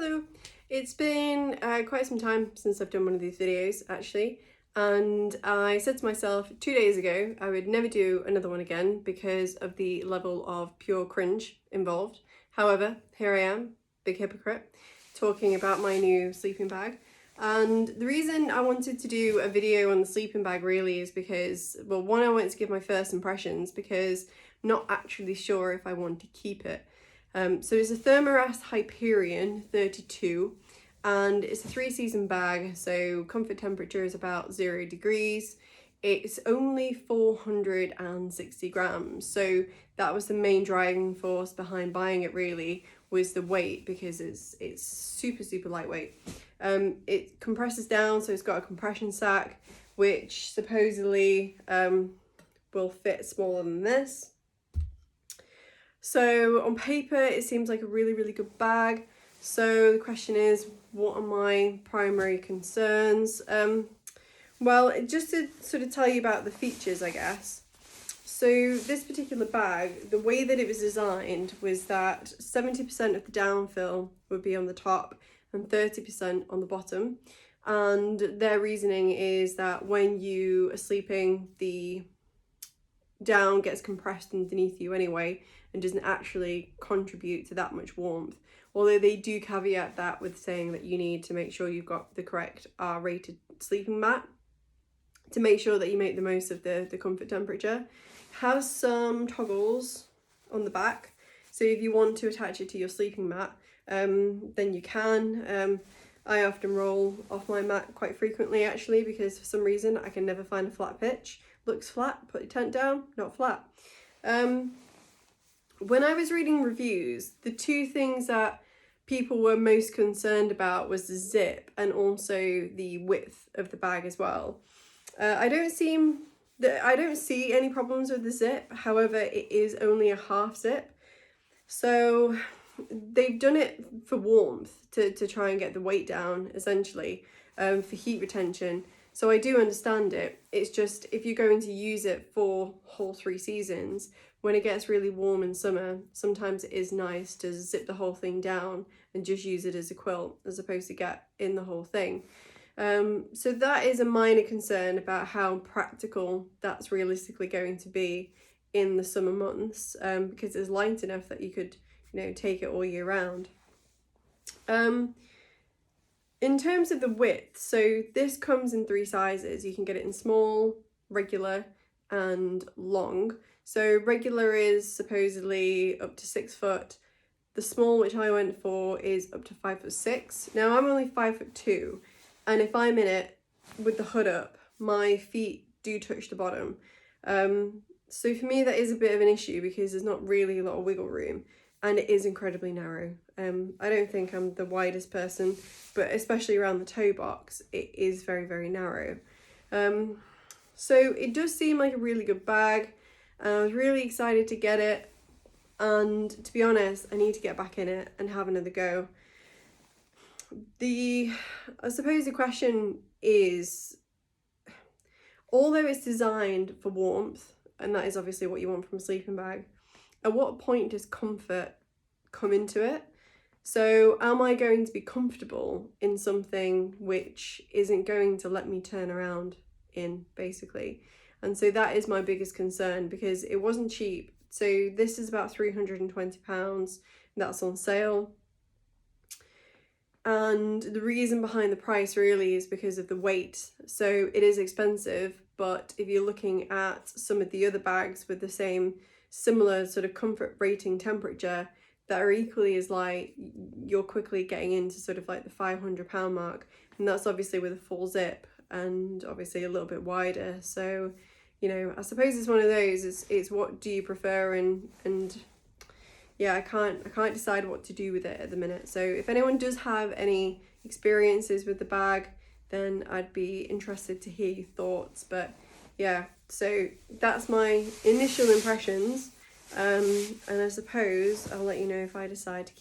Hello, it's been quite some time since I've done one of these videos actually, and I said to myself 2 days ago I would never do another one again because of the level of pure cringe involved. However, here I am, big hypocrite, talking about my new sleeping bag. And the reason I wanted to do a video on the sleeping bag really is because, well, one, I wanted to give my first impressions because I'm not actually sure if I want to keep it. So it's a Thermarest Hyperion 32 and it's a 3-season bag, so comfort temperature is about 0 degrees. It's only 460 grams, so that was the main driving force behind buying it really, was the weight, because it's super lightweight. It compresses down, so it's got a compression sack which supposedly will fit smaller than this. So on paper it seems like a really good bag. So the question is, what are my primary concerns? Well, just to sort of tell you about the features, I guess. So this particular bag, the way that it was designed was that 70% of the downfill would be on the top and 30% on the bottom. And their reasoning is that when you are sleeping, the down gets compressed underneath you anyway and doesn't actually contribute to that much warmth. Although they do caveat that with saying that you need to make sure you've got the correct R-rated sleeping mat to make sure that you make the most of the comfort temperature. Has some toggles on the back, so if you want to attach it to your sleeping mat, then you can. I often roll off my mat quite frequently actually, because for some reason I can never find a flat pitch. Looks flat, put your tent down, not flat. When I was reading reviews, the two things that people were most concerned about was the zip and also the width of the bag as well. I don't see any problems with the zip. However, it is only a half zip, so they've done it for warmth to try and get the weight down, essentially, for heat retention. So I do understand it. It's just, if you're going to use it for whole 3 seasons, when it gets really warm in summer, sometimes it is nice to zip the whole thing down and just use it as a quilt as opposed to get in the whole thing. So that is a minor concern about how practical that's realistically going to be in the summer months, because it's light enough that you could, take it all year round. In terms of the width, so this comes in 3 sizes. You can get it in small, regular, and long. So regular is supposedly up to 6 foot. The small, which I went for, is up to 5'6". Now I'm only 5'2", and if I'm in it with the hood up, my feet do touch the bottom. So for me that is a bit of an issue because there's not really a lot of wiggle room. And it is incredibly narrow. I don't think I'm the widest person, but especially around the toe box, it is very narrow. So it does seem like a really good bag. I was really excited to get it. And to be honest, I need to get back in it and have another go. I suppose the question is, although it's designed for warmth, and that is obviously what you want from a sleeping bag, at what point does comfort come into it? So am I going to be comfortable in something which isn't going to let me turn around in, basically? And so that is my biggest concern, because it wasn't cheap. So this is about £320, that's on sale. And the reason behind the price really is because of the weight. So it is expensive, but if you're looking at some of the other bags with the same similar sort of comfort rating temperature that are equally as light, you're quickly getting into sort of like the £500 mark, and that's obviously with a full zip and obviously a little bit wider. So I suppose it's one of those, it's what do you prefer, and yeah, I can't decide what to do with it at the minute. So if anyone does have any experiences with the bag, then I'd be interested to hear your thoughts. But yeah, so that's my initial impressions, and I suppose I'll let you know if I decide to